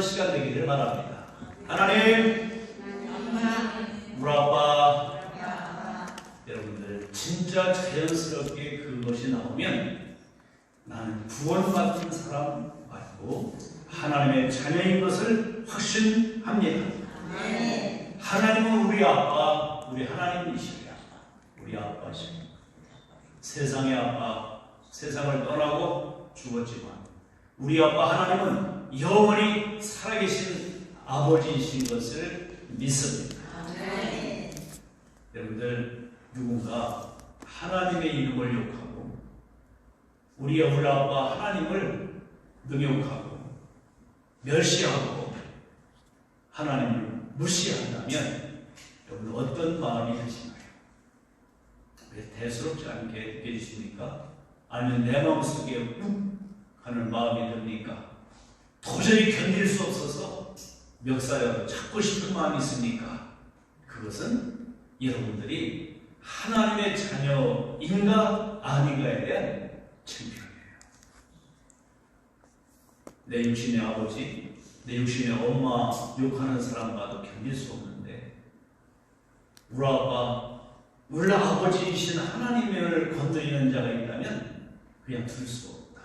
기도하는 시간 되기를 바랍니다. 하나님, 우리 아빠, 여러분들 진짜 자연스럽게 그것이 나오면 나는 구원받은 사람 맞고 하나님의 자녀인 것을 확신합니다. 하나님은 우리 아빠, 우리 하나님이시야. 우리 아빠시고 세상의 아빠, 세상을 떠나고 죽었지만 우리 아빠 하나님은 영원히 살아계신 아버지이신 것을 믿습니다. 여러분들, 누군가 하나님의 이름을 욕하고 우리 아빠 하나님을 능욕하고 멸시하고 하나님을 무시한다면 여러분 어떤 마음이 드시나요? 왜 대수롭지 않게 느껴지십니까? 아니면 내 마음속에 욱 하는 마음이 듭니까? 도저히 견딜 수 없어서 멱살을 잡고 싶은 마음이 있습니까? 그것은 여러분들이 하나님의 자녀인가 아닌가에 대한 질문이에요. 내 육신의 아버지, 내 육신의 엄마 욕하는 사람 봐도 견딜 수 없는데 우리 아빠, 우리 아버지이신 하나님을 건드리는 자가 있다면 그냥 둘 수 없다.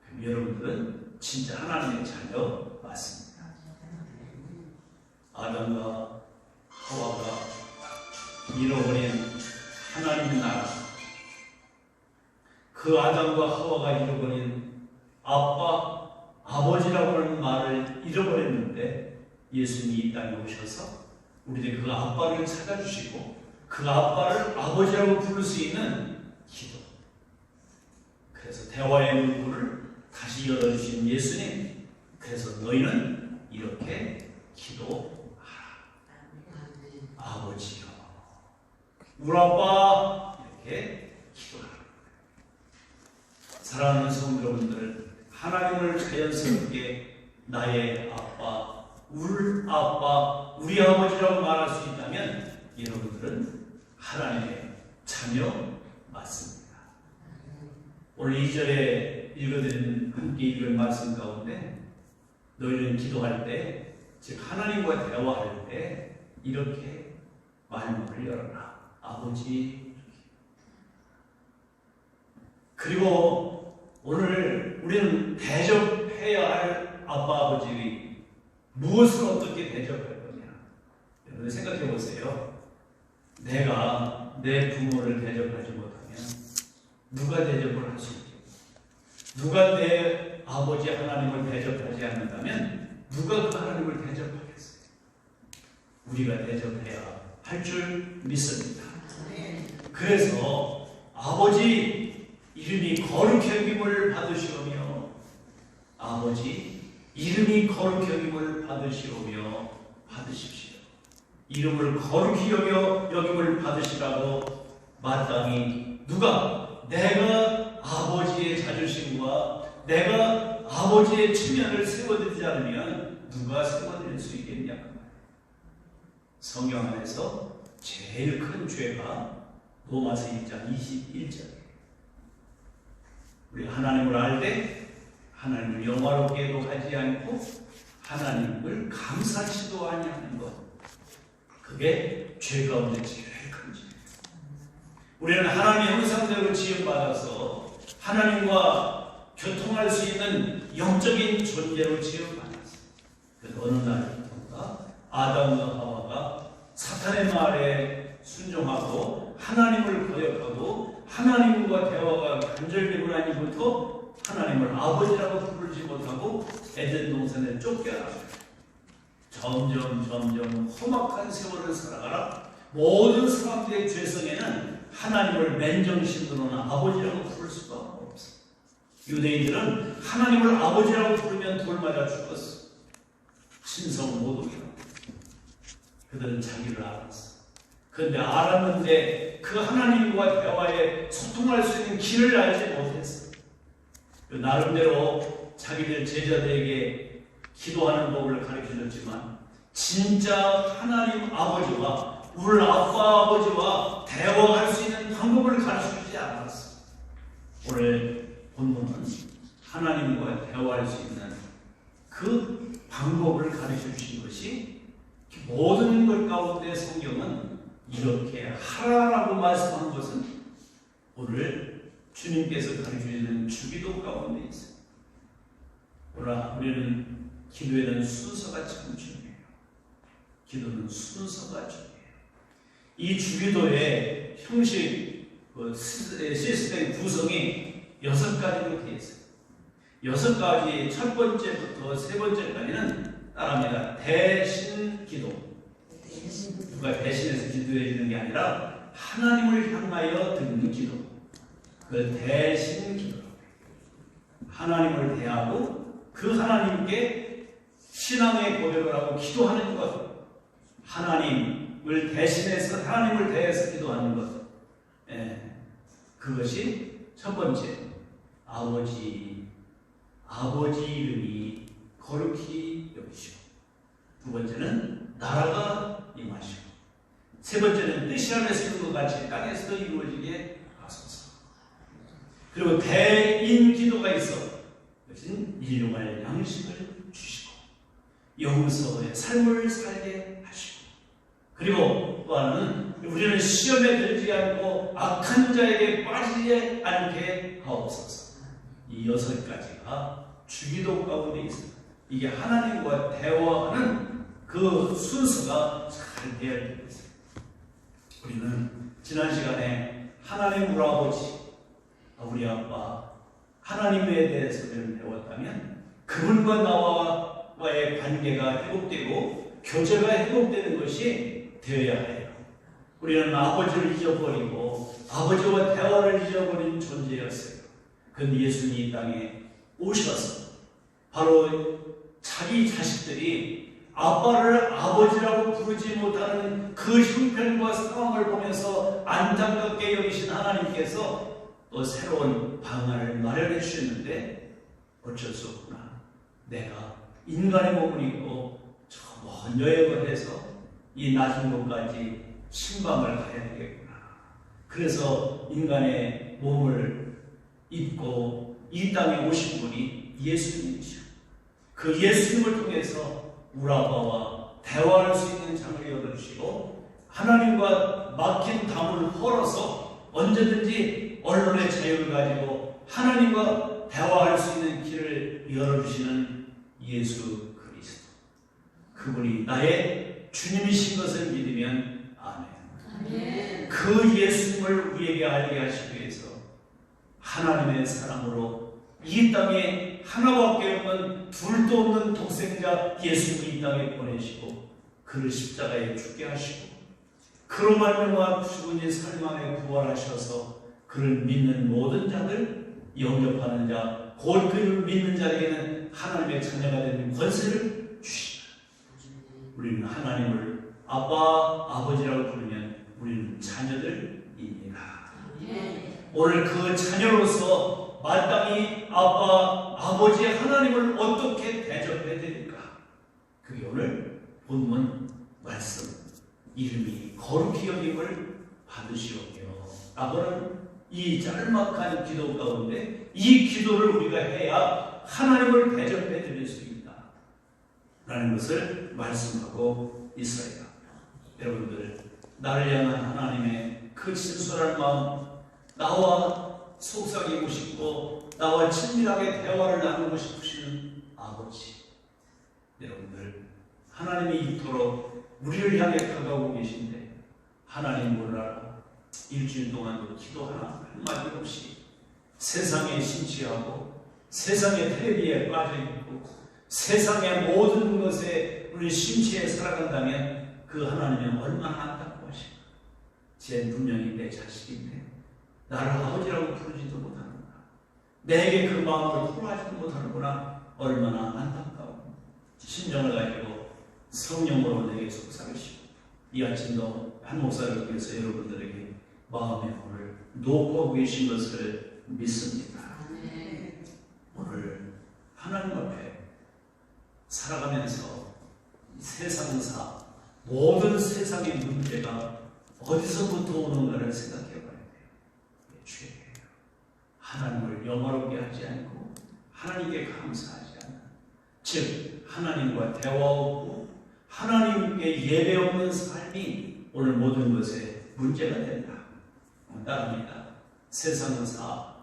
그럼 여러분들은 진짜 하나님의 자녀 맞습니다. 아담과 하와가 잃어버린 하나님의 나라, 그 아담과 하와가 잃어버린 아빠, 아버지라고 하는 말을 잃어버렸는데 예수님이 이 땅에 오셔서 우리들 그 아빠를 찾아주시고 그 아빠를 아버지라고 부를 수 있는 기도, 그래서 대화의 문을 다시 열어주신 예수님, 그래서 너희는 이렇게 기도하라. 아버지여, 우리 아빠, 이렇게 기도하라. 사랑하는 성도 여러분들, 하나님을 자연스럽게 나의 아빠, 우리 아버지라고 말할 수 있다면 여러분들은 하나님의 자녀 맞습니다. 오늘 2절에 함께 읽은 말씀 가운데 너희는 기도할 때, 즉 하나님과 대화할 때 이렇게 말문을 열어라. 아버지. 그리고 오늘 우리는 대접해야 할 아빠, 아버지 무엇을 어떻게 대접할 거냐. 여러분 생각해 보세요. 내가 내 부모를 대접하지 못하면 누가 대접을 할 수 있겠어요? 누가 내 아버지 하나님을 대접하지 않는다면 누가 그 하나님을 대접하겠어요? 우리가 대접해야 할 줄 믿습니다. 그래서 아버지 이름이 거룩히 여김을 받으시오며, 아버지 이름이 거룩히 여김을 받으시오며 받으십시오. 이름을 거룩히 여김을 받으시라고 마땅히 누가 내가 아버지의 자존심과 내가 아버지의 측면을 세워드리지 않으면 누가 세워드릴 수 있겠냐. 성경 안에서 제일 큰 죄가 로마서 1장 21절이에요. 우리 하나님을 알 때 하나님을 영화롭게도 하지 않고 하나님을 감사치도 아니하는 것, 그게 죄 가운데 제일 큰 죄예요. 우리는 하나님의 형상대로 지음받아서 하나님과 교통할 수 있는 영적인 존재로 지음받았어요. 그래서 어느 날부터 아담과 하와가 사탄의 말에 순종하고 하나님을 거역하고 하나님과 대화가 간절되고 나니부터 하나님을 아버지라고 부르지 못하고 에덴 동산에 쫓겨나요. 점점 험악한 세월을 살아가라. 모든 사람들의 죄성에는 하나님을 맨정신으로는 아버지라고 부를 수가 없어. 유대인들은 하나님을 아버지라고 부르면 돌 맞아 죽었어. 신성 모독이라고. 그들은 자기를 알았어. 그런데 알았는데 그 하나님과 대화에 소통할 수 있는 길을 알지 못했어. 나름대로 자기들 제자들에게 기도하는 법을 가르쳐줬지만 진짜 하나님 아버지와 우리 아빠 아버지와 대화할 수 있는 방법을 가르쳐주지 않았어. 오늘 본문은 하나님과 대화할 수 있는 그 방법을 가르쳐 주신 것이 모든 것 가운데 성경은 이렇게 하라라고 말씀한 것은 오늘 주님께서 가르쳐 주시는 주기도 가운데 있어요. 오늘 우리는 기도에는 순서가 참 중요해요. 기도는 순서가 중요해요. 이 주기도의 형식, 시스템 구성이 6가지로 되어 있어요. 6가지, 첫 번째부터 세 번째까지는 따라합니다. 대신 기도. 누가 대신해서 기도해 주는 게 아니라 하나님을 향하여 드리는 기도. 그 대신 기도. 하나님을 대하고 그 하나님께 신앙의 고백을 하고 기도하는 것. 하나님을 대신해서 하나님을 대해서 기도하는 것. 그것이 첫 번째. 아버지 이름이 거룩히 여기시고, 두 번째는 나라가 임하시고, 세 번째는 뜻이 하늘에서 이룬 것 같이 땅에서도 이루어지게 하소서. 그리고 대인 기도가 있어. 그것은 일용할 양식을 주시고 영서의 삶을 살게 하시고, 그리고 또 하나는 우리는 시험에 들지 않고 악한 자에게 빠지지 않게 하옵소서. 이 6가지가 주기도 가운데 있습니다. 이게 하나님과 대화하는 그 순서가 잘 되어 있습니다. 우리는 지난 시간에 하나님 우리 아버지, 우리 아빠, 하나님에 대해서 배웠다면 그분과 나와의 관계가 회복되고 교제가 회복되는 것이 되어야 해요. 우리는 아버지를 잊어버리고 아버지와 대화를 잊어버린 존재였어요. 그런데 예수님이 이 땅에 오셔서 바로 자기 자식들이 아빠를 아버지라고 부르지 못하는 그 형편과 상황을 보면서 안타깝게 여기신 하나님께서 또 새로운 방안을 마련해 주셨는데 어쩔 수 없구나. 내가 인간의 몸을 입고 저 먼 여행을 해서 이 낮은 곳까지 신방을 가야 되겠구나. 그래서 인간의 몸을 입고 이 땅에 오신 분이 예수님이시오. 그 예수님을 통해서 우리 아빠와 대화할 수 있는 장을 열어주시고 하나님과 막힌 담을 헐어서 언제든지 언론의 자유를 가지고 하나님과 대화할 수 있는 길을 열어주시는 예수 그리스도. 그분이 나의 주님이신 것을 믿으면 아멘. 그 예수님을 우리에게 알게 하시기 위해서 하나님의 사랑으로 이 땅에 하나밖에 없는 둘도 없는 독생자 예수님을 이 땅에 보내시고 그를 십자가에 죽게 하시고 그로 말미암아 죽은 이 삶 안에 부활하셔서 그를 믿는 모든 자들, 영접하는 자, 곧 그를 믿는 자에게는 하나님의 자녀가 되는 권세를 주시다. 우리는 하나님을 아빠, 아버지라고 부르면 우리는 자녀들입니다. 오늘 그 자녀로서 마땅히 아빠, 아버지 하나님을 어떻게 대접해야 될까? 그게 오늘 본문 말씀. 이름이 거룩히 여김을 받으시오며 라고는 이 짤막한 기도 가운데 이 기도를 우리가 해야 하나님을 대접해 드릴 수 있다 라는 것을 말씀하고 있어요. 여러분들, 나를 향한 하나님의 그 진솔한 마음, 나와 속삭이고 싶고 나와 친밀하게 대화를 나누고 싶으시는 아버지, 여러분들, 하나님이 이토록 우리를 향해 다가오고 계신데 하나님 몰라라 일주일 동안도 기도 한마디 없이 세상에 심취하고 세상의 텔레비에 빠져있고 세상의 모든 것에 우리 심취해 살아간다면 그 하나님은 얼마나 안타까우실까. 쟤 분명히 내 자식인데 나를 아버지라고 부르지도 못하는구나. 내게 그 마음을 토로하지도 못하는구나. 얼마나 안타까운 심정을 가지고 성령으로 내게 속삭이시고 이 아침도 한 목사를 통해서 여러분들에게 마음의 문을 놓고 계신 것을 믿습니다. 오늘 하나님 앞에 살아가면서 세상사 모든 세상의 문제가 어디서부터 오는가를 생각해 봐야 돼요. 죄예요. 하나님을 영화롭게 하지 않고 하나님께 감사하지 않는, 즉 하나님과 대화 없고 하나님께 예배 없는 삶이 오늘 모든 것에 문제가 된다. 따릅니다. 세상사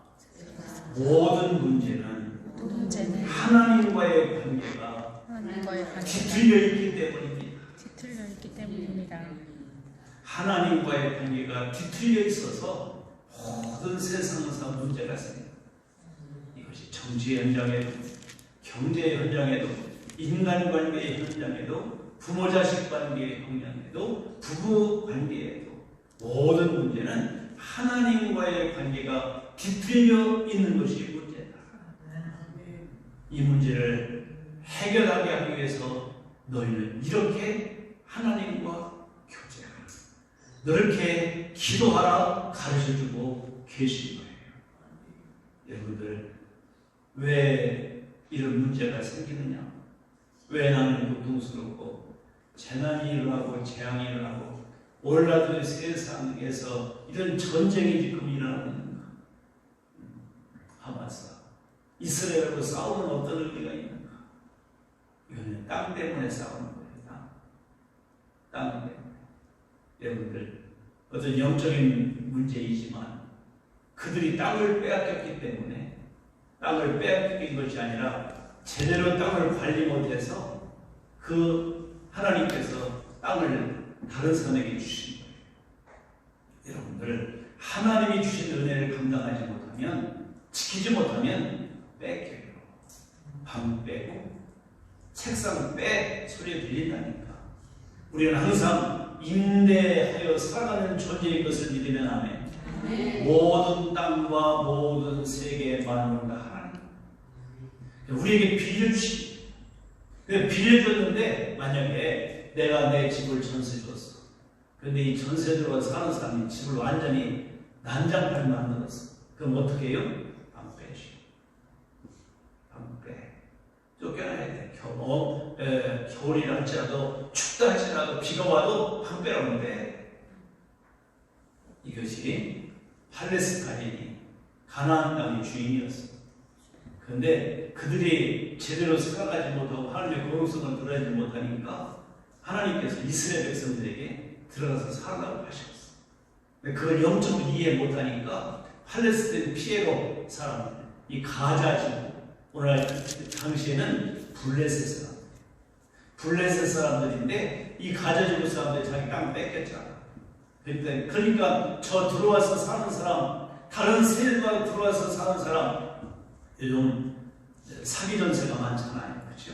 모든 문제는 하나님과의 관계가 뒤틀려 있기 때문입니다. 하나님과의 관계가 뒤틀려 있어서 모든 세상사 문제가 생깁니다. 이것이 정치 현장에도, 경제 현장에도, 인간관계의 현장에도, 부모 자식 관계의 현장에도, 부부 관계에도 모든 문제는 하나님과의 관계가 뒤틀려 있는 것이 문제다. 이 문제를 해결하게 하기 위해서 너희는 이렇게 하나님과 교제하라, 이렇게 기도하라 가르쳐주고 계신 거예요. 여러분들, 왜 이런 문제가 생기느냐? 왜 나는 고통스럽고 재난이 일어나고 재앙이 일어나고 오늘날의 세상에서 이런 전쟁이 지금 일어나고 있는가? 하마스, 이스라엘하고 싸우는 어떤 의미가 있는가? 이거는 땅 때문에 싸우는 거예요. 땅 때문에. 여러분들, 어떤 영적인 문제이지만 그들이 땅을 빼앗겼기 때문에, 땅을 빼앗긴 것이 아니라 제대로 땅을 관리 못해서 그 하나님께서 땅을 다른 사람에게 주신 거예요. 여러분들, 하나님이 주신 은혜를 감당하지 못하면, 지키지 못하면 뺏겨요. 방 빼고 책상 빼 소리 들린다니까. 우리는 항상 임대하여 살아가는 존재인 것을 믿으면 아멘. 모든 땅과 모든 세계의 만물과 하나님, 우리에게 빌려주시. 빌려줬는데 만약에 내가 내 집을 전세 줬어. 그런데 이 전세 들어와서 사는 사람이 집을 완전히 난장판을 만들었어. 그럼 어떻게 해요? 방 빼시. 방 빼. 쫓겨나야 돼. 겨울이라 할지라도, 춥다 할지라도, 비가 와도 방 빼라는데, 이것이 팔레스타인이 가나안 땅의 주인이었어. 그런데 그들이 제대로 생각하지 못하고 하나님의 거룩성을 드러내지 못하니까 하나님께서 이스라엘 백성들에게 들어가서 살라고 하셨어. 그걸 영적으로 이해 못하니까 팔레스타인 피에로 사람들, 이 가자 지구, 오늘 당시에는 블레셋 사람들인데 이 가자 지구 사람들이 자기 땅 뺏겼잖아. 그러니까 저 들어와서 사는 사람, 다른 세대가 들어와서 사는 사람, 요즘 사기 전세가 많잖아요. 그렇죠?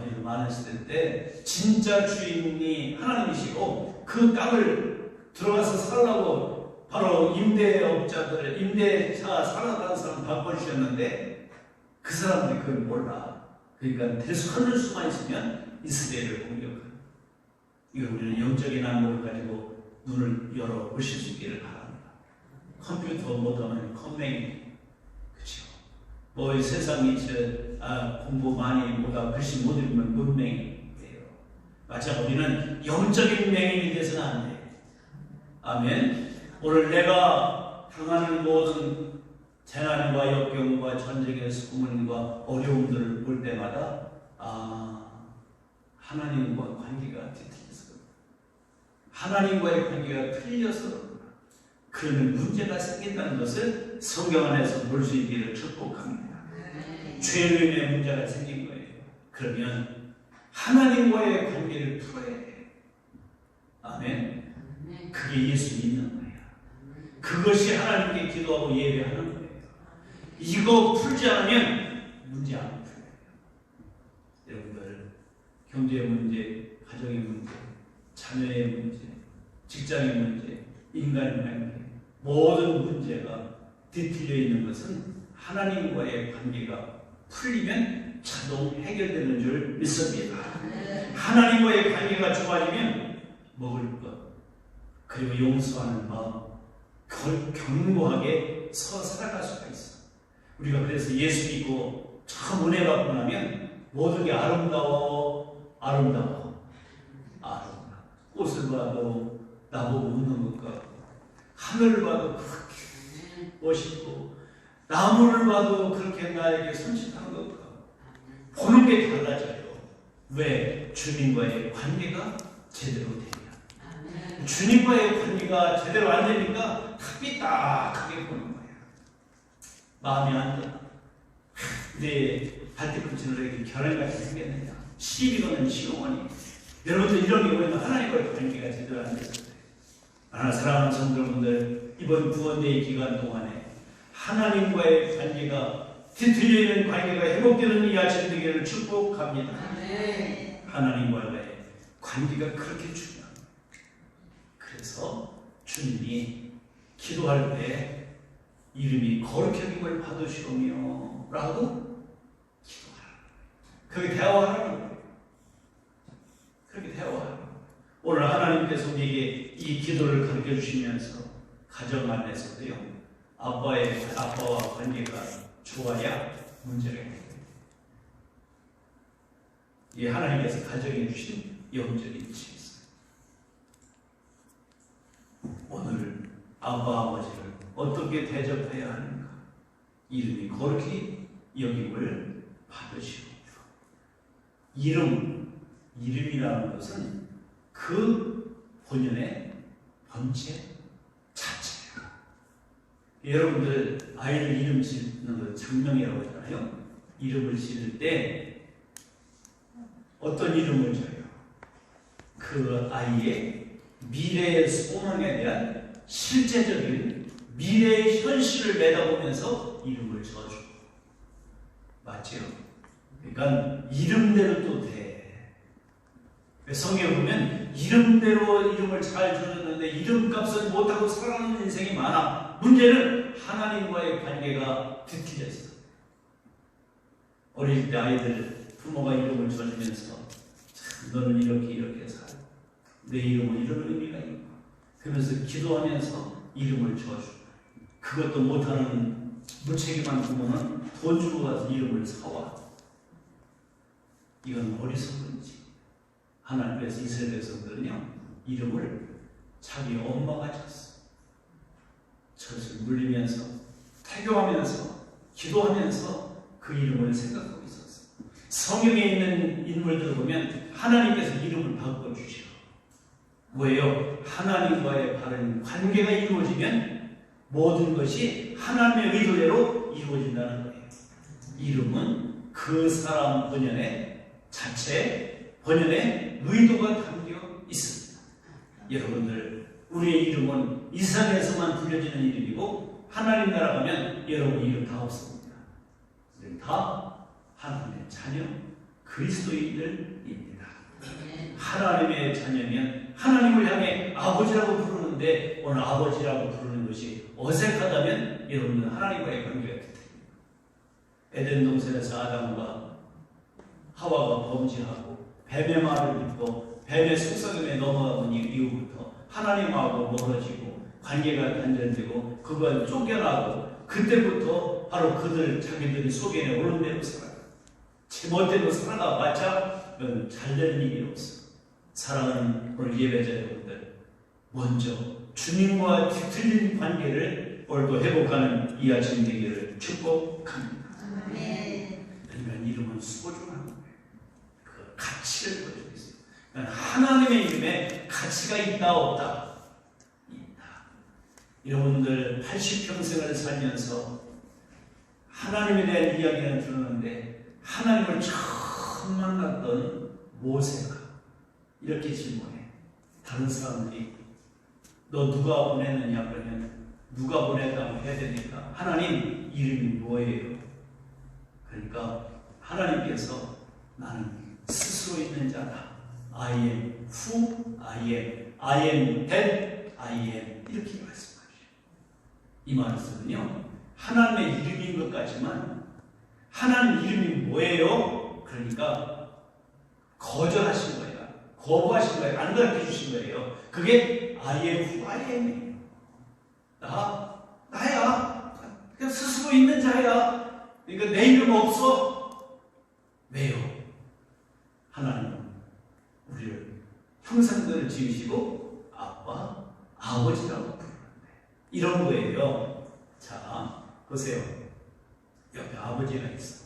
이런 많은 시대 때 진짜 주인이 하나님이시고 그 땅을 들어가서 살라고 바로 임대업자들, 임대차 살아가는 사람 바꿔주셨는데 그 사람들이 그걸 몰라. 그러니까 하늘 수만 있으면 이스라엘을 공격하는. 이걸 우리는 영적인 안목을 가지고 눈을 열어 보실 수 있기를 바랍니다. 컴퓨터 못하면 컴맹이, 그렇죠? 이 세상이 공부 많이 못하고 글씨 못 읽으면 문맹이에요. 마찬가지로 우리는 영적인 맹인이 돼서는 안 돼. 아멘. 오늘 내가 당하는 모든 재난과 역경과 전쟁에서 고문과 어려움들을 볼 때마다 하나님과 관계가 뒤틀려서, 하나님과의 관계가 틀려서 그러면 문제가 생긴다는 것을 성경 안에서 볼 수 있기를 축복합니다. 죄로 인해 문제가 생긴 거예요. 그러면 하나님과의 관계를 풀어야 돼. 아멘. 그게 예수 믿는 거예요. 그것이 하나님께 기도하고 예배하는 거예요. 이거 풀지 않으면 문제 안 풀려요. 여러분들, 경제 문제, 가정의 문제, 자녀의 문제, 직장의 문제, 인간의 관계, 모든 문제가 뒤틀려 있는 것은 하나님과의 관계가 풀리면 자동 해결되는 줄 믿습니다. 하나님과의 관계가 좋아지면 먹을 것, 그리고 용서하는 마음, 그걸 견고하게 살아갈 수가 있어. 우리가 그래서 예수 믿고 참 은혜 받고 나면 모든 게 아름다워. 꽃을 봐도 나보고 웃는 것 같고, 하늘을 봐도 그렇게 멋있고, 나무를 봐도 그렇게 나에게 손짓하는 것 같고, 보는 게 달라져요. 왜? 주님과의 관계가 제대로 되냐. 주님과의 관계가 제대로 안 되니까 삐딱하게 보는 거야. 마음이 안 돼. 내 발뒤꿈치를 이렇게 결혼같이 생겼느냐. 시비 거는 시어머니. 여러분들 이런 경우에는 하나님과의 관계가 제대로 안 돼서 그래요. 하나 사랑하는 성도분들, 이번 구원대의 기간 동안에 하나님과의 관계가 뒤틀려 있는 관계가 회복되는 이 아침 되기를 축복합니다. 하나님과의 관계가 그렇게 중요합니다. 그래서 주님이 기도할 때 이름이 거룩히 여김을 받으시오며 라고 기도하라. 그렇게 대화하라는 거예요. 그렇게 대화하라. 오늘 하나님께서 우리에게 이 기도를 가르쳐 주시면서 가정 안에서도요, 아빠와 관계가 좋아야 문제가 해결돼요. 이 하나님께서 가정해 주신 영적인 뜻이 있어요. 오늘 아빠 아버지를 어떻게 대접해야 하는가? 이름이 거룩히 여김을 받으시옵니다. 이름이라는 것은 그 본연의 본체 자체예요. 여러분들 아이들 이름 짓는 거 장명이라고 하잖아요. 이름을 지을 때 어떤 이름을 줘요? 그 아이의 미래의 소망에 대한 실제적인 미래의 현실을 내다보면서 이름을 지어주고, 맞죠? 그러니까 이름대로 또 돼. 성경에 보면 이름대로 이름을 잘 지어줬는데 이름값을 못하고 살아가는 인생이 많아. 문제는 하나님과의 관계가 뒤틀려 있어. 어릴 때 아이들 부모가 이름을 지어주면서 참 너는 이렇게 살아. 내 이름은 이런 의미가 있고, 그러면서 기도하면서 이름을 지어주고, 그것도 못하는 무책임한 부모는 돈 주고 가서 이름을 사와. 이건 어리석은지. 하나님께서 이스라엘 백성들은요, 이름을 자기 엄마가 졌어. 젖을 물리면서, 태교하면서, 기도하면서 그 이름을 생각하고 있었어. 성경에 있는 인물들을 보면 하나님께서 이름을 바꿔주셔. 뭐예요? 하나님과의 바른 관계가 이루어지면 모든 것이 하나님의 의도대로 이루어진다는 거예요. 이름은 그 사람 본연의 자체, 본연의 의도가 담겨 있습니다. 여러분들, 우리의 이름은 이 세상에서만 불려지는 이름이고, 하나님 나라 가면 여러분 이름 다 없습니다. 우리는 다 하나님의 자녀, 그리스도인들입니다. 하나님의 자녀면 하나님을 향해 아버지라고 부르는데, 오늘 아버지라고 부르는 것이 어색하다면 여러분은 하나님과의 관계가 됩니다. 에덴 동산에서 아담과 하와가 범죄하고 뱀의 말을 듣고 뱀의 속삭임에 넘어가는 이후부터 하나님하고 멀어지고 관계가 단절되고 그걸 쫓겨나고, 그때부터 바로 자기들이 속에 오른 대로 살아가. 제멋대로 살아가봤자 잘 되는 일이 없어. 사랑하는 오늘 예배자 여러분들, 먼저 주님과 뒤틀린 관계를 오늘도 회복하는 이 아침 되기를 축복합니다. 왜냐하면 이름은 소중한 거예요. 그 가치를 보여주고 있어요. 하나님의 이름에 가치가 있다 없다? 있다. 여러분들 80평생을 살면서 하나님에 대한 이야기는 들었는데, 하나님을 처음 만났던 모세가 이렇게 질문해. 다른 사람들이 너 누가 보냈느냐 그러면 누가 보냈다고 해야 되니까 하나님 이름이 뭐예요? 그러니까 하나님께서 나는 스스로 있는 자다. I am who I am. I am that I am. 이렇게 말씀하셔요. 이 말씀은요, 하나님의 이름인 것 같지만 하나님 이름이 뭐예요? 그러니까 거절하신 거예요. 거부하신 거예요. 안 가르쳐 주신 거예요. 그게 I am who I am이에요. 나야. 그냥 스스로 있는 자야. 그러니까 내 이름 없어. 왜요? 하나님은 우리를 형상들을 지으시고 아빠, 아버지라고 부르는데 이런 거예요. 자, 보세요. 옆에 아버지가 있어.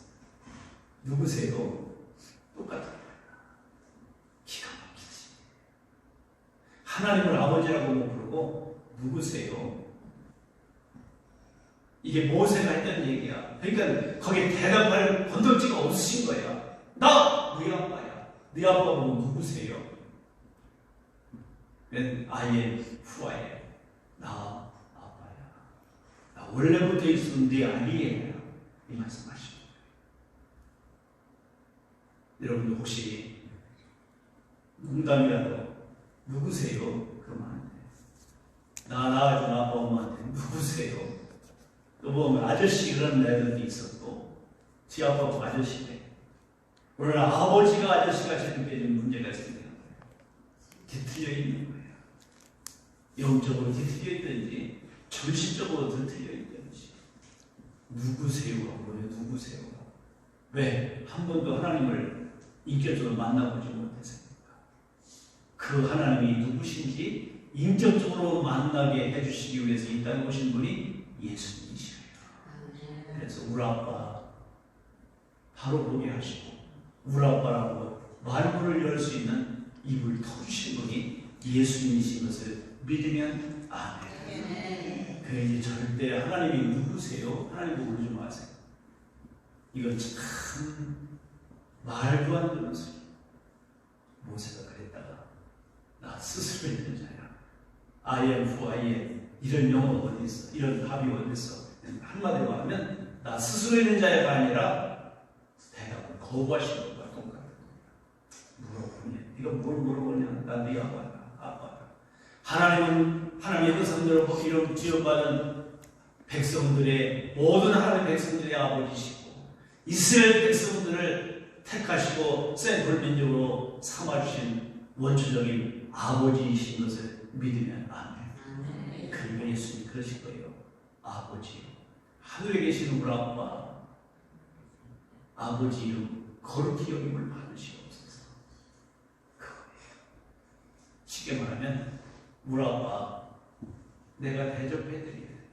누구세요? 똑같아요. 하나님을 아버지라고 못 부르고 누구세요? 이게 모세가 했던 얘기야. 그러니까 거기에 대답할 건덕지가 없으신 거야. 나 너희 아빠야. 너희 아빠가 누구세요? I am who I am. 나 아빠야. 나 원래부터 있었던 네 아니에요. 이 말씀하시는 거예요. 여러분도 혹시 농담이라도 누구세요? 그러면 안 돼. 나 낳아준 아빠 엄마한테 누구세요? 또 보면 아저씨 그런 애들도 있었고 지 아빠가 아저씨래. 오늘 아버지가 아저씨가 느껴지는 문제가 생기는 거예요. 뒤틀려 있는 거예요. 영적으로 뒤틀려 있든지 정신적으로 뒤틀려 있든지. 누구세요가 뭐예요? 누구세요가. 왜? 한 번도 하나님을 인격적으로 만나보지 못했습니까? 그 하나님이 누구신지 인격적으로 만나게 해주시기 위해서 이 땅에 오신 분이 예수님이시래요. 그래서 우리 아빠 바로 보게 하시고 우리 아빠라고 말문을 열 수 있는 입을 터주신 분이 예수님이신 것을 믿으면 아멘. 그 이제 절대 하나님이 누구세요? 하나님도 모르지 마세요. 이건 참 말도 안 되는 소리. 모세가 그랬다가 나 스스로 있는 자야. I am who I am. 이런 영어가 어디 있어? 이런 답이 어디 있어? 한마디로 하면 나 스스로 있는 자야가 아니라 대답을 거부하시는 것과 똑같은 거야. 물어보냐? 네가 뭘 물어보냐? 나 네 아빠다. 하나님은 하나님의 백성들을 이름 지어받은 백성들의 모든 하나님의 백성들의 아버지시고 이스라엘 백성들을 택하시고 샘플 민족으로 삼아주신 원초적인 아버지이신 것을 믿으면 아멘. 그러니까 예수님 그러실 거예요. 아버지, 하늘에 계시는 우리 아빠, 아버지 이름 거룩히 여김을 받으시옵소서. 그거예요. 쉽게 말하면 우리 아빠 내가 대접해드려야 된다.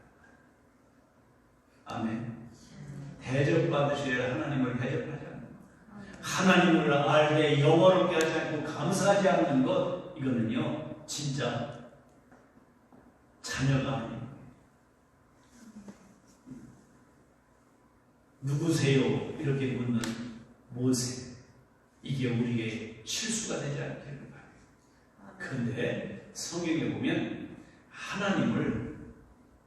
아멘. 대접받으셔야 하나님을 대접하지 않는 것. 하나님을 알되 영원롭게 하지 않고 감사하지 않는 것, 이거는요 진짜 자녀가 아닙니다. 누구세요? 이렇게 묻는 모세, 이게 우리에게 실수가 되지 않기를 바랍니다. 그런데 성경에 보면 하나님을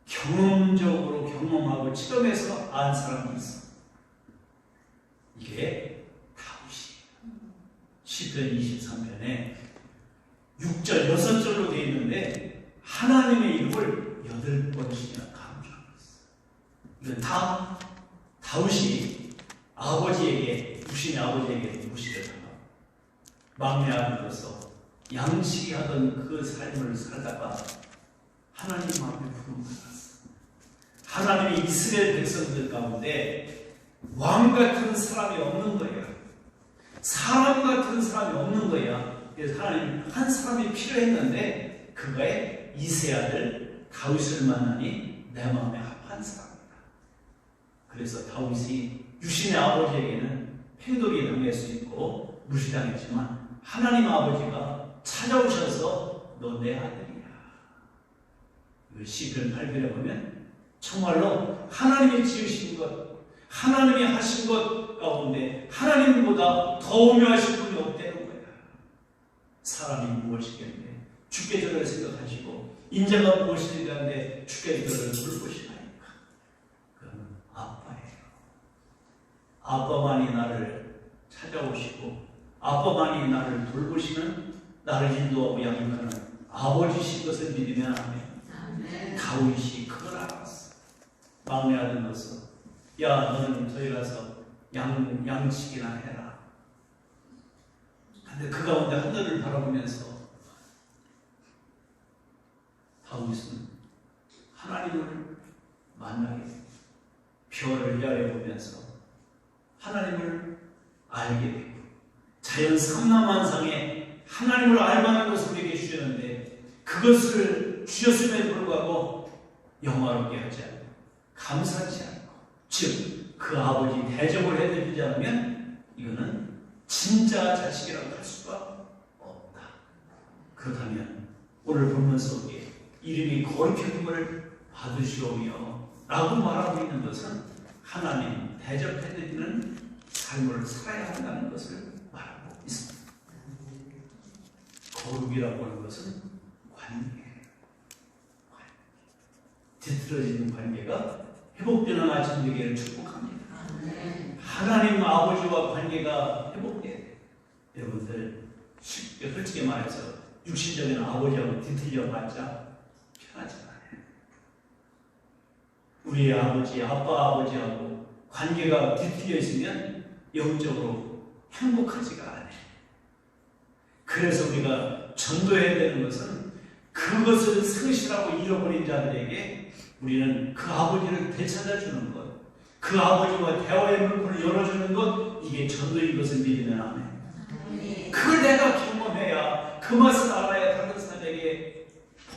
경험적으로 경험하고 체험해서 안 사람이 있어. 이게 다윗이에요. 시편 23편에 6절, 6절로 되어 있는데 하나님의 이름을 8번씩이나 강조하고 있어요. 이건 다 다윗이 아버지에게, 육신의 아버지에게 무시를 하고 막내 아들로서 양치하던 그 삶을 살다가 하나님 앞에 부름받았어. 하나님이 이스라엘 백성들 가운데 왕 같은 사람이 없는 거야. 사람 같은 사람이 없는 거야. 그래서 하나님 한 사람이 필요했는데 그가의 이세 아들 다윗을 만나니 내 마음에 합한 사람이다. 그래서 다윗이 육신의 아버지에게는 팽돌이 당할 수 있고 무시당했지만 하나님 아버지가 찾아오셔서 너 내 아들이야. 시편 8편에 보면 정말로 하나님이 지으신 것, 하나님이 하신 것 가운데 하나님보다 더 오묘하신 분이 없다는 거야. 사람이 무엇이겠네. 주께서를 생각하시고 인자가 무엇이겠는데 주께서를 돌보시나이까. 그건 아빠예요. 아빠만이 나를 찾아오시고 아빠만이 나를 돌보시는, 나를 인도하고 양육하는 아버지신 것을 믿으면 아멘. 다윗이 그걸 알았어. 막내 아들로서 야 너는 저희 가서 양치기나 해라. 근데 그 가운데 하늘을 바라보면서 다윗은 하나님을 만나게 되고 별을 헤아려보면서 하나님을 알게 되고 자연 삼라만상에 하나님을 알만한 것을 우리에게 주셨는데 그것을 주셨음에도 불구하고 영화롭게 하지 않고 감사하지 않고, 즉 그 아버지 대접을 해드리지 않으면 이거는 진짜 자식이라고 할 수가 없다. 그렇다면 오늘 본문 속에 이름이 거룩해짐을 받으시오며 라고 말하고 있는 것은 하나님 대접해드리는 삶을 살아야 한다는 것을 말하고 있습니다. 거룩이라고 하는 것은 관계예요. 뒤틀어지는 관계가 회복되는 아침 되기를 축복합니다. 하나님 아버지와 관계가 회복돼. 여러분들 쉽게 솔직히 말해서 육신적인 아버지하고 뒤틀려봤자 편하지 않아요. 우리 아버지, 아빠 아버지하고 관계가 뒤틀려 있으면 영적으로 행복하지가 않아요. 그래서 우리가 전도해야 되는 것은 그것을 상실하고 잃어버린 자들에게 우리는 그 아버지를 되찾아주는 것, 그 아버지와 대화의 문을 열어주는 것, 이게 전도인 것을 믿으면 아멘. 그걸 내가 경험해야, 그 맛을 알아야 다른 사람에게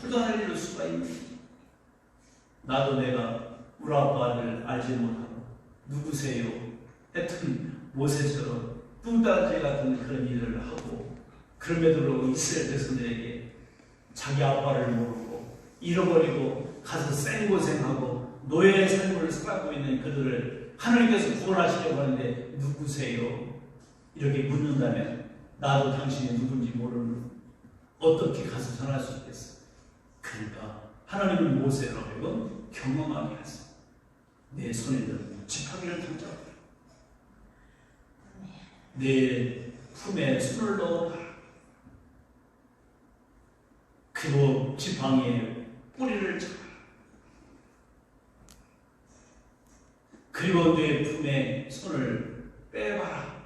포장을 이룰 수가 있는 거예요. 나도 내가 우리 아빠를 알지 못하고 누구세요? 하여튼 모세처럼 뚱딴지 같은 그런 일을 하고 그럼에도 불구하고 이스라엘 백성들에게 자기 아빠를 모르고 잃어버리고 가서 생고생하고 노예의 삶을 살아가고 있는 그들을 하나님께서 구원하시려고 하는데 누구세요? 이렇게 묻는다면 나도 당신이 누군지 모르는 어떻게 가서 전할 수 있겠어? 그러니까 하나님은 모세로 하여금 경험하게 하소. 내 손에 든 지팡이를 던져 내 품에 손을 넣어라. 그리고 지팡이에 뿌리를 쳐. 그리고 내 품에 손을 빼봐라.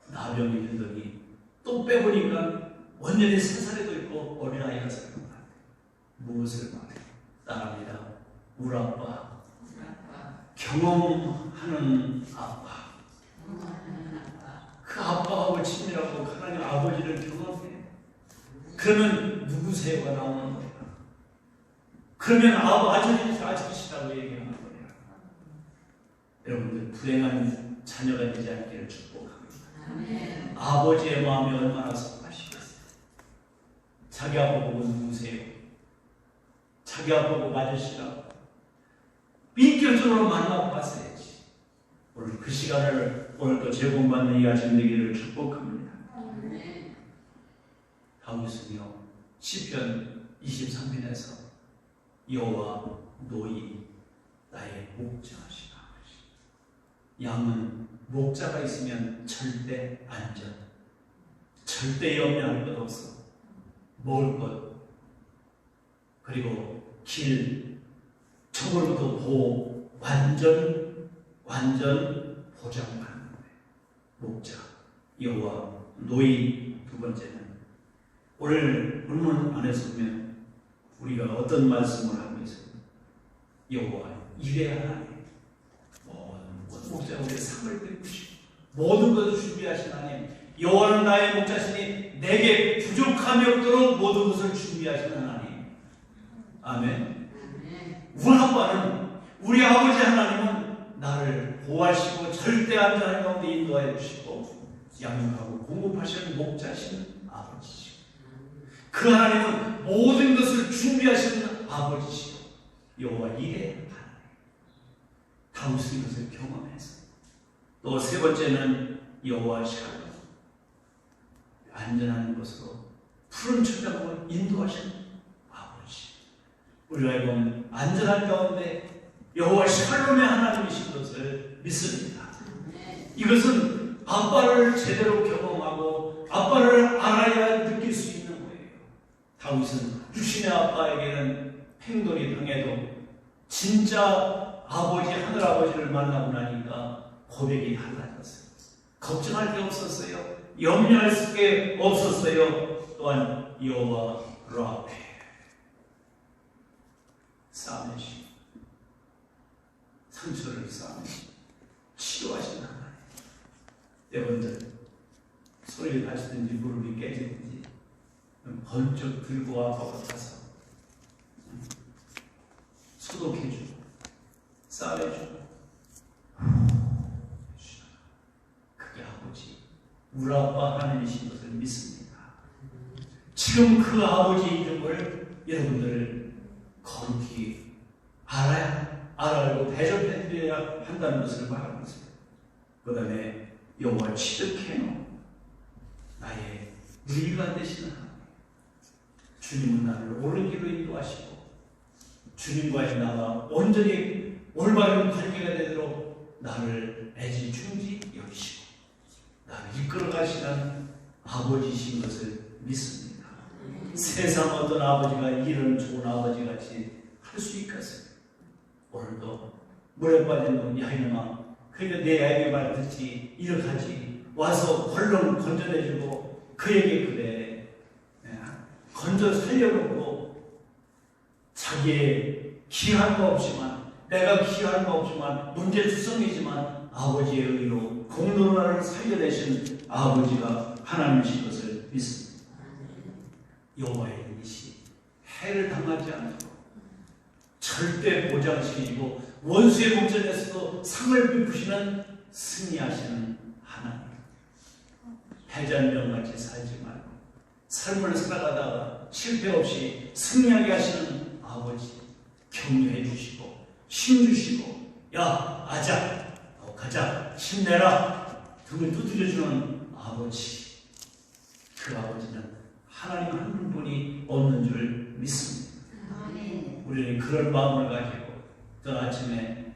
나병이 들더니 또 빼보니까 완전히 새살에도 있고 어린아이가 살아난다. 무엇을 말해? 따라합니다. 우리 아빠. 경험하는 아빠. 그 아빠하고 친밀하고 하나님 아버지를 경험해. 그러면 누구세요가 나오는 거야. 그러면 아저씨라고 얘기하는 거야. 여러분들 불행한 자녀가 되지 않기를 축복합니다. 아멘. 아버지의 마음이 얼마나 섭하시겠어요. 자기 아빠 보고 누구세요? 자기 아빠 보고 아저씨라고 인격적으로 만나고 봤어야지. 오늘 그 시간을 오늘 또 제공받는 이 아침 되기를 축복합니다. 아멘. 다윗은요 시편 23편에서 여호와 노이 나의 목자시다. 양은 목자가 있으면 절대 안전, 절대 염려할 것 없어. 먹을 것, 그리고 길, 처벌부터 보호, 완전 보장받는 거예요. 목자, 여호와, 노이. 두 번째는 오늘 본문 안에서 보면 우리가 어떤 말씀을 하고 있습니까? 여호와 이레 하나님, 목자가 우리의 삶을 베푸시고 모든 것을 준비하신 하나님, 여호와는 나의 목자시니 내게 부족함이 없도록 모든 것을 준비하신 하나님. 아멘. 우리 아빠는, 우리 아버지 하나님은 나를 보호하시고 절대 안전한 가운데 인도하여 주시고 양육하고 공급하시는 목자신 아버지시고, 그 하나님은 모든 것을 준비하시는 아버지시고 여호와 이레 하나님. 다윗은 이것을 경험해서. 또 세 번째는 여호와 샬롬, 안전한 곳으로 푸른 초장으로 인도하시는 아버지. 우리가 이건 안전한 가운데 여호와 샬롬의 하나님이신 것을 믿습니다. 이것은 아빠를 제대로 경험하고 아빠를 알아야 느낄 수 있는 거예요. 다윗은 육신의 아빠에게는 팽돌이 당해도 진짜 아버지, 하늘아버지를 만나고 나니까 고백이 달라졌어요. 걱정할 게 없었어요. 염려할 게 없었어요. 또한 여호와 라페, 싸매시, 상처를 싸매시 치료하신 하나님. 여러분들 소리를 하시든지 무릎이 깨지든지 번쩍 들고 아빠가 가서 소독해주고 싸매주고, 그게 아버지, 우리 아빠 하나님이신 것을 믿습니다. 지금 그 아버지의 이름을 여러분들 거룩히 알고 대접해드려야 한다는 것을 말하고 있어요. 그 다음에 여호와 치드케노, 나의 의가 되시는 하나님. 주님은 나를 옳은 길로 인도하시고 주님과의 나가 온전히 올바른 관계가 되도록 나를 애지중지 여기시고 나를 이끌어 가시는 아버지이신 것을 믿습니다. 세상 어떤 아버지가 이런 좋은 아버지같이 할 수 있겠어요? 오늘도 물에 빠진 놈 야이놈아, 그러니까 내 아이의 말 듣지, 이렇게 하지, 와서 벌렁 건져내주고 그에게 그래 건져 살려놓고 자기의 귀한 거 없지만, 내가 귀한 거 없지만 문제투성이지만 아버지의 의로 공로로 나를 살려내신 아버지가 하나님이신 것을 믿습니다. 여호와의 이시 해를 당하지 않도록 절대 보장시키고 원수의 목전에서도 상을 베푸시는 승리하시는 하나님. 해잔병같이 살지 말고 삶을 살아가다가 실패 없이 승리하게 하시는 아버지, 격려해 주시고 힘 주시고 야 아자 가자 힘내라 등을 두드려주는 아버지. 그 아버지는 하나님 한 분이 없는 줄 믿습니다. 우리는 그런 마음을 가지고 저 아침에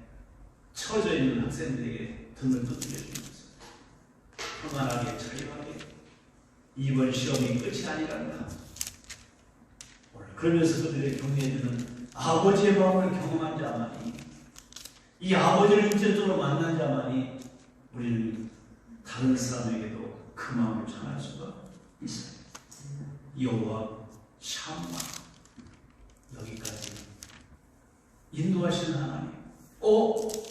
처져 있는 학생들에게 등을 두드려주면서 평안하게 자유하게 이번 시험이 끝이 아니란다. 그러면서 그들에게 격려해주는 아버지의 마음을 경험한 자만이, 이 아버지를 인격적으로 만난 자만이 우리는 다른 사람에게도 그 마음을 전할 수가 있어요. 여호와 샴마, 여기까지 인도하시는 하나님.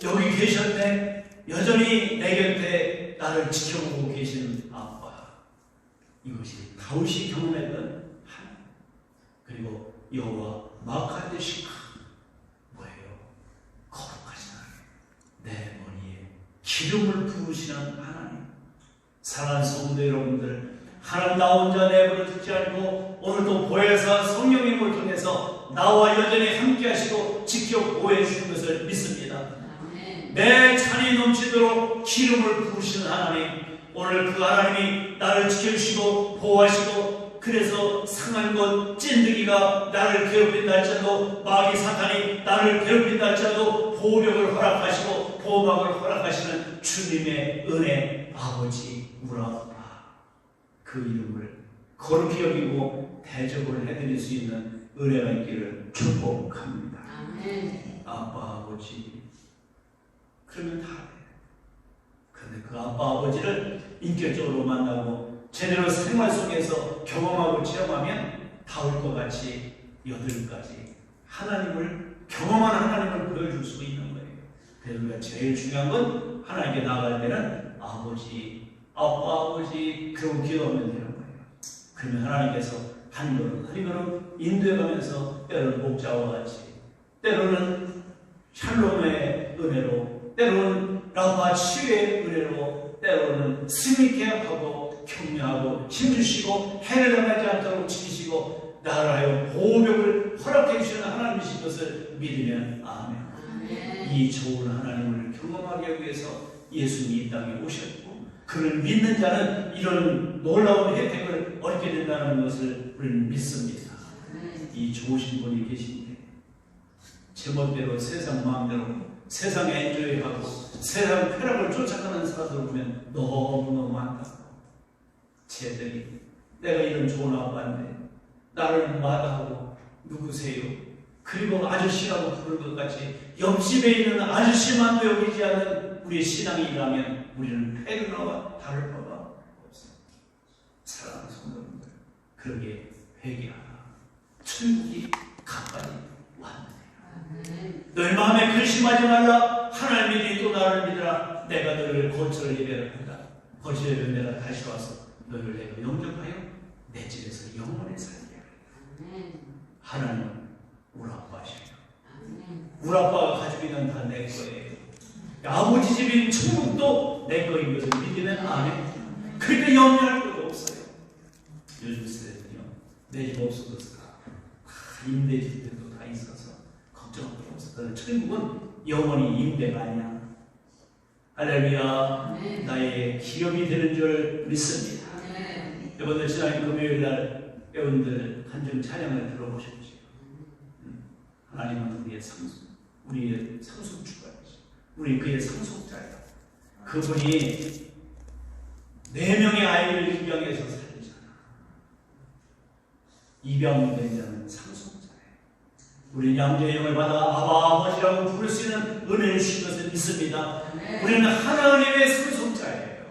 여기 계셨네. 여전히 내 곁에 나를 지켜보고 계시는 아빠. 이것이 다윗이 경험했던 하나님. 그리고 여호와 마카데시카, 뭐예요? 거룩하신 하나님. 내 머리에 기름을 부으시는 하나님. 사랑하는 성도 여러분들, 하나님 나 혼자 내버려 두지 않고 오늘도 보혜사 성령님을 통해서 나와 여전히 함께 하시고 지켜 보호해 주시는 것을 믿습니다. 내 잔이 넘치도록 기름을 부으시는 하나님, 오늘 그 하나님이 나를 지켜주시고 보호하시고, 그래서 상한 것 찐득이가 나를 괴롭힌다 할지라도, 마귀 사탄이 나를 괴롭힌다 할지라도 보호벽을 허락하시고 보호막을 허락하시는 주님의 은혜 아버지 우라바, 그 이름을 거룩히 여기고 대접을 해드릴 수 있는 은혜가 있기를 축복합니다. 아빠 아버지, 그러면 다 돼. 그런데 그 아빠 아버지를 인격적으로 만나고 제대로 생활 속에서 경험하고 체험하면 다윗과 같이 8가지 하나님을 경험한 하나님을 보여줄 수 있는 거예요. 그래서 제일 중요한 건 하나님께 나아갈 때는 아버지, 아빠 아버지 그러고 기도하면 되는 거예요. 그러면 하나님께서 한 걸음 인도해가면서 때로는 목자와 같이, 때로는 샬롬의 은혜로, 때로는 라파 치유의 은혜로, 때로는 스미케하고 격려하고 힘주시고 해를 당하지 않도록 지키시고 나를 하여 보호벽을 허락해 주시는 하나님이신 것을 믿으면 아멘. 이 좋은 하나님을 경험하기 위해서 예수님이 이 땅에 오셨고, 그를 믿는 자는 이런 놀라운 혜택을 얻게 된다는 것을 우리는 믿습니다. 이 좋으신 분이 계신데 제멋대로 세상 마음대로 세상에 엔조이하고 세상 쾌락을 쫓아가는 사람들 보면 너무너무 안타까워. 쟤들이 내가 이런 좋은 아빠인데 나를 마다하고 누구세요? 그리고 아저씨라고 부를 것 같이 옆집에 있는 아저씨만도 여기지 않는 우리의 신앙이라면 우리는 페르나와 다를 바가 없어요. 사랑하는 성도님들, 그러게 회개하라. 천국이 가까이 왔느니라. 너희 마음에 근심하지 말라. 하나님이 또 나를 믿으라. 내가 너를 거처를 예배한다. 거처를 내가 다시 와서 너를 내가 영접하여 내 집에서 영원히 살게 하리라. 하나님은 우리 아빠시죠. 우리 아빠가 가지고 있는 다 내 거예요. 아버지 집인 천국도 내 거인 것을 믿으면 아멘. 그러니까 염려할 것도 없어요. 요즘 세대는요, 내 집 없어졌을까? 임대주택도 다 있어서 걱정도 없었다. 천국은 영원히 임대가 아니야. 할렐루야. 나의 기업이 되는 줄 믿습니다. 여러분들 지난 금요일날 여러분들 간증 찬양을 들어보셨죠? 하나님은 우리의 상속주가 우리 그의 상속자예요. 그분이 4명의 아이를 입양해서 살리잖아. 입양된 자는 상속자예요. 우리는 양자의 영을 받아 아버지라고 부를 수 있는 은혜를 주신 것을 믿습니다. 우리는 하나님의 상속자예요.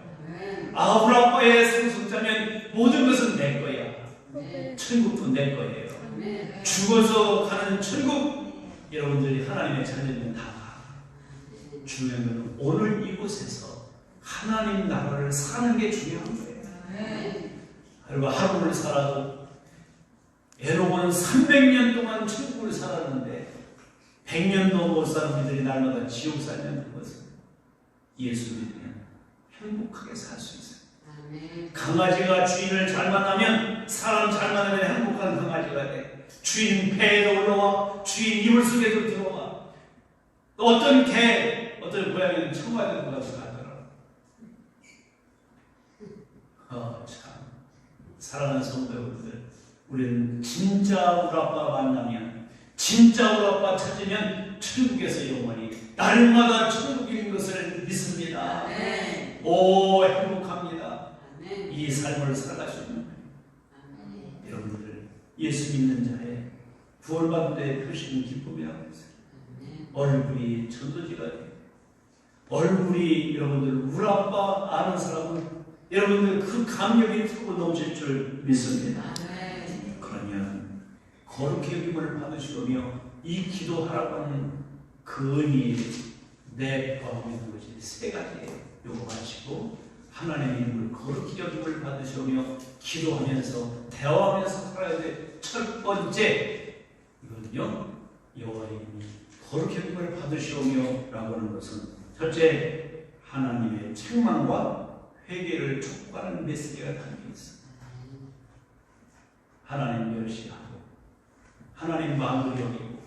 아브라함의 상속자면 모든 것은 내 거야. 천국도 내 거예요. 죽어서 가는 천국, 여러분들이 하나님의 자녀는 다 가. 중요한 것은 오늘 이곳에서 하나님 나라를 사는 게 중요한 거예요. 그리고 하루를 살아도 에녹은 300년 동안 천국을 살았는데 100년도 못 사는 이들이 날마다 지옥 살면 그것은 예수 믿으면 행복하게 살 수 있어요. 강아지가 주인을 잘 만나면, 사람 잘 만나면 행복한 강아지가 돼. 주인 배에도 올라와, 주인 이불 속에도 들어와. 또 어떤 개, 어떤 고양이는 청와대도 가서 가더라. 참 사랑하는 성도 여러분들, 우리는 진짜 우리 아빠 만나면, 진짜 우리 아빠 찾으면 천국에서 영원히 날마다 천국인 것을 믿습니다. 오, 행복합니다. 이 삶을 살아가시는 여러분들, 예수 믿는 자의 구원받는 데 표시는 기쁨이라고 했어요. 얼굴이 전도지가 돼요. 얼굴이 여러분들 우리 아빠 아는 사람은 여러분들 그 감격이 틀고 넘칠 줄 믿습니다. 그러면 거룩히 여김을 받으시오며 이 기도하라고 하는 그 은이 내 구하고 있는 것이 3가지예요. 요거 마치고 하나님의 이름을 거룩히 여김을 받으시오며 기도하면서 대화하면서 살아야 돼. 첫 번째 이거는요, 여호와의 이름이 거룩히 여김을 받으시오며 라고 하는 것은 첫째, 하나님의 책망과 회개를 촉구하는 메시지가 담겨 있습니다. 하나님 멸시하고 하나님 마음을 여기고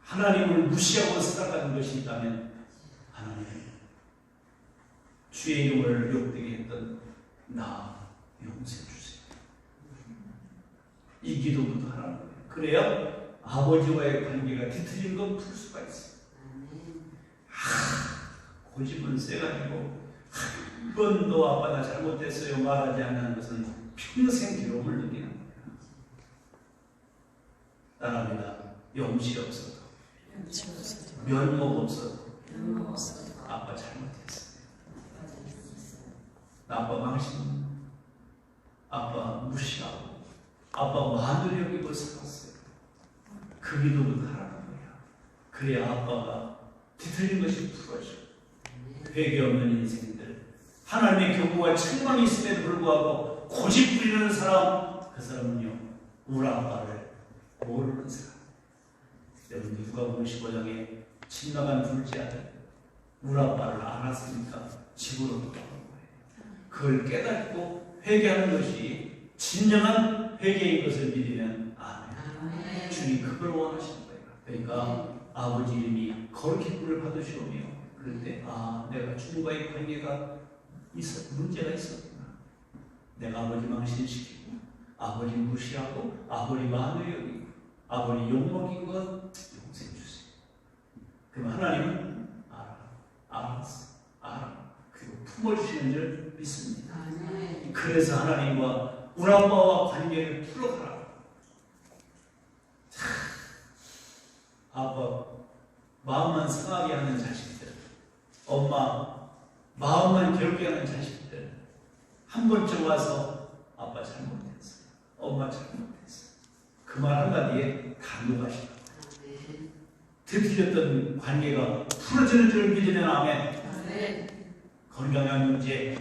하나님을 무시하고 살아가는 것이 있다면 하나님, 주의 이름을 욕되게 했던 나 용서해 주세요. 이 기도부터 하라는 거예요. 그래야 아버지와의 관계가 뒤틀린 건 풀 수가 있어요. 고집은 세가지고 한 번도 아빠 나 잘못했어요 말하지 않는 것은 평생 괴로움을 느끼는 거예요. 따라합니다. 염치 없어도, 면목 없어도 아빠 잘못했어요. 아빠 망신, 아빠 무시하고 아빠 마누리 여기고 살았어요. 그 기도부터 하라는 거야. 그래야 아빠가 뒤틀린 것이 풀어져. 회개 없는 인생들, 하나님의 경고와 책망이 있음에도 불구하고 고집 부리는 사람, 그 사람은요 우리 아빠를 모르는 사람. 여러분 누가복음 15장에 집 나간 둘째 아들, 우리 아빠를 알았으니까 집으로 돌아온 거예요. 그걸 깨닫고 회개하는 것이 진정한 회개인 것을 믿으면 아멘. 주님 그걸 원하시는 거예요. 그러니까 아버지 이름이 거룩히 꿀을 받으시오며, 그럴 때 내가 주님과의 관계가 문제가 있었구나. 내가 아버지 망신시키고 아버지 무시하고 아버지 마누이 여기고 아버지 욕먹인 것 용서해 주세요. 그럼 하나님은 알아. 그리고 품어주시는 줄 믿습니다. 그래서 하나님과 우리 아빠와 관계를 풀어가라. 아빠 마음만 상하게 하는 자식들, 엄마 마음만 괴롭게 하는 자식들, 한 번쯤 와서 아빠 잘못했어, 엄마 잘못했어, 그 말 한마디에 감동하시라. 뒤틀렸던 관계가 풀어지는 줄 믿으면 아멘. 건강한 문제,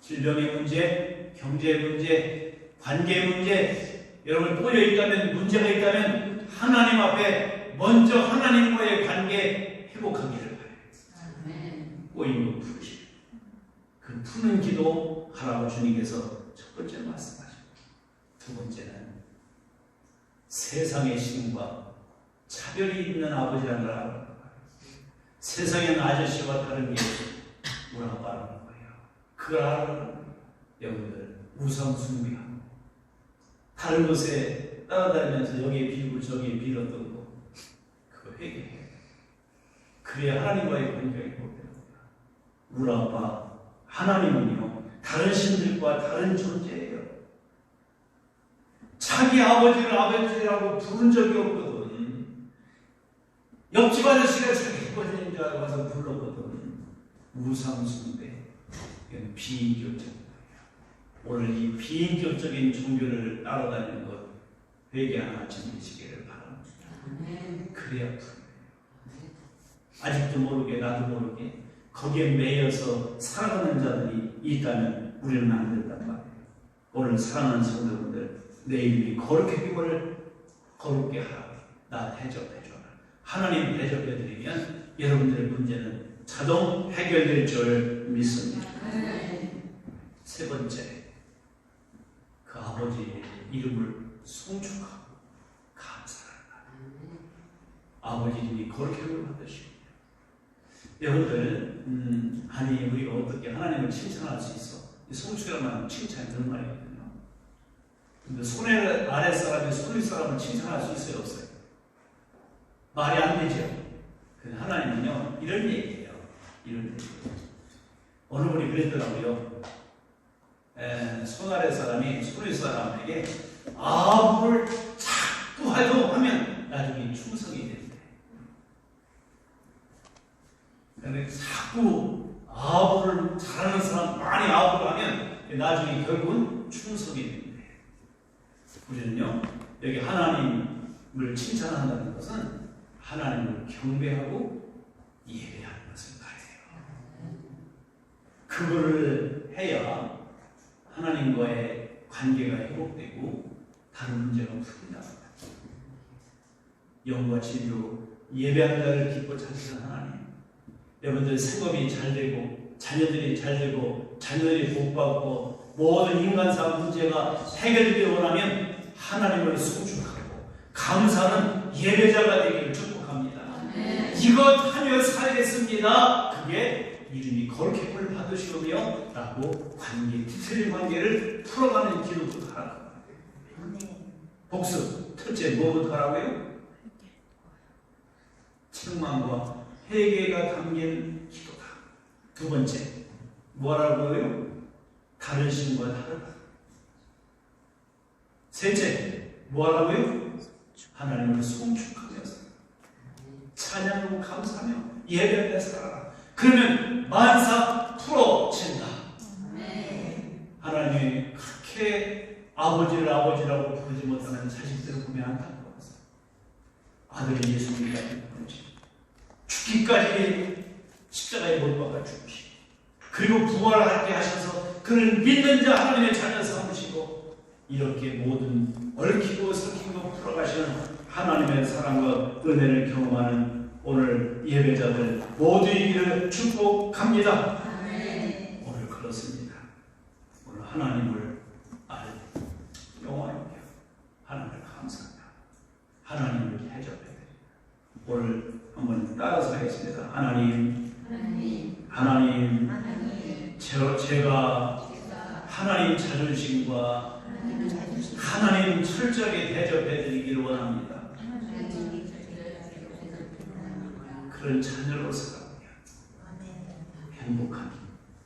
질병의 문제, 경제 문제, 관계 문제, 여러분 꼬여 있다면, 문제가 있다면 하나님 앞에 먼저 하나님과의 관계 회복하기를 바라요. 꼬인 거 푸시고, 그 푸는 기도 하라고 주님께서 첫 번째 말씀하시고, 두 번째는 세상의 신과 차별이 있는 아버지라는 걸 알아요. 세상에는 아저씨와 다른 게 우리 아빠라는 거예요. 그걸 알아는 거예요. 여러분들 우상 숭배하고 다른 곳에 따라다니면서 여기에 빌고 저기에 빌어뜯고 그거 회개해요. 그래야 하나님과의 관계가 회복되는 거예요. 우리 아빠 하나님은요 다른 신들과 다른 존재예요. 자기 아버지를 아버지라고 부른 적이 없거든. 옆집 아저씨가 자기 아버지인 줄 알고 와서 불렀거든. 우상 숭배. 이건 비인격적인 거예요. 오늘 이 비인격적인 종교를 따라다니는 것 회개하는 아침 되시기를 바랍니다. 그래야 풀려요. 아직도 모르게 나도 모르게 거기에 매여서 살아가는 자들이 있다면 우리는 안 된단 말이에요. 오늘 사랑하는 성도분들 내 이름이 거룩히 힘을 거룩게 하라. 나 대접해줘라. 하나님 대접해드리면 여러분들의 문제는 자동 해결될 줄 믿습니다. 세 번째, 그 아버지의 이름을 송축하고 감사한다. 아버지 이름이 거룩히 힘을 받으시고 여러분들 아니 우리가 어떻게 하나님을 칭찬할 수 있어? 송축이라는 말은 칭찬이 그런 말이거든요. 근데 손에 아랫사람이 손 윗사람을 칭찬할 수 있어요? 없어요? 말이 안 되죠. 하나님은요 이런 얘기예요. 이런 얘기. 어느 분이 그랬더라고요. 손 아랫사람이 손 윗사람에게 아부를 자꾸 하면 나중에 충성이 된대. 근데 자꾸 아부를 잘하는 사람 많이 아부를 하면 나중에 결국은 충성이 된대. 우리는요 여기 하나님을 칭찬한다는 것은 하나님을 경배하고 예배하는 것을 말해요. 그거를 해야 하나님과의 관계가 회복되고 다른 문제가 풀린다. 영과 진리로 예배하는 자를 기뻐 찾으시는 하나님. 여러분들 생업이 잘 되고 자녀들이 잘 되고 자녀들이 복받고 모든 인간사 문제가 해결되길 원하면 하나님을 송축하고 감사하는 예배자가 되기를 축복합니다. 이것 하며 살겠습니다. 그게 이름이 거룩히 볼 받으시오며 라고 관계, 뒤틀린 관계를 풀어가는 기도부터 하라고. 복습, 첫째 뭐부터 하라고요? 책망과 회개가 담긴 기도다. 두 번째 뭐라고요? 다른 신과 다르다. 셋째 뭐라고요? 하나님을 송축하면서 찬양하고 감사하며 예배하며 살아라. 그러면 만사 풀어진다. 하나님이 그렇게 아버지를 아버지라고 부르지 못하는 자식들을 보면 안타까워서 아들이 예수님까지 보내시고 죽기까지 십자가에 못 박아 죽으시고 그리고 부활하게 하셔서 그를 믿는 자 하나님의 자녀 삼으시고 이렇게 모든 얽히고 섞인 것 풀어가시는 하나님의 사랑과 은혜를 경험하는 오늘 예배자들 모두이기를 축복합니다. 오늘 그렇습니다. 오늘 하나님을 영원하게 하나님을 감사합니다. 하나님을 대접해드립니다. 오늘 한번 따라서 하겠습니다. 하나님, 제가 하나님 자존심과 하나님 철저하게 대접해드리기를 원합니다. 그런 자녀로 살아가며 행복한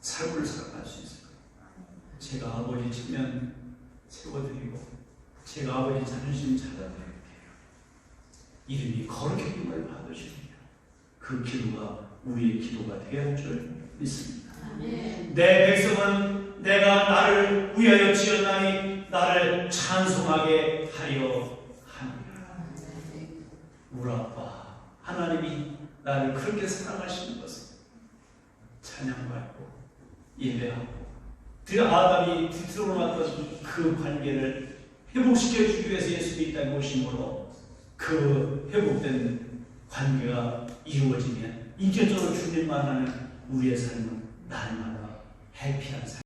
삶을 살아갈 수 있습니다. 제가 아버지 측면 세워드리고 제가 아버지 자존심 찾아드릴게요. 이름이 거룩히 힘을 받으십니다. 그 기도가 우리의 기도가 되어야 할 줄 믿습니다. 내 백성은 내가 나를 위하여 지었나니 나를 찬송하게 하려 하니라. 우리 아빠 하나님이 나를 그렇게 사랑하시는 것은 찬양받고 예배하고 아담이 뒤틀어 놨던 그 관계를 회복시켜 주기 위해서 예수님이 이 땅에 오심으로 그 회복된 관계가 이루어지면 인격적으로 주님 만나는 우리의 삶은 날마다 해피한 삶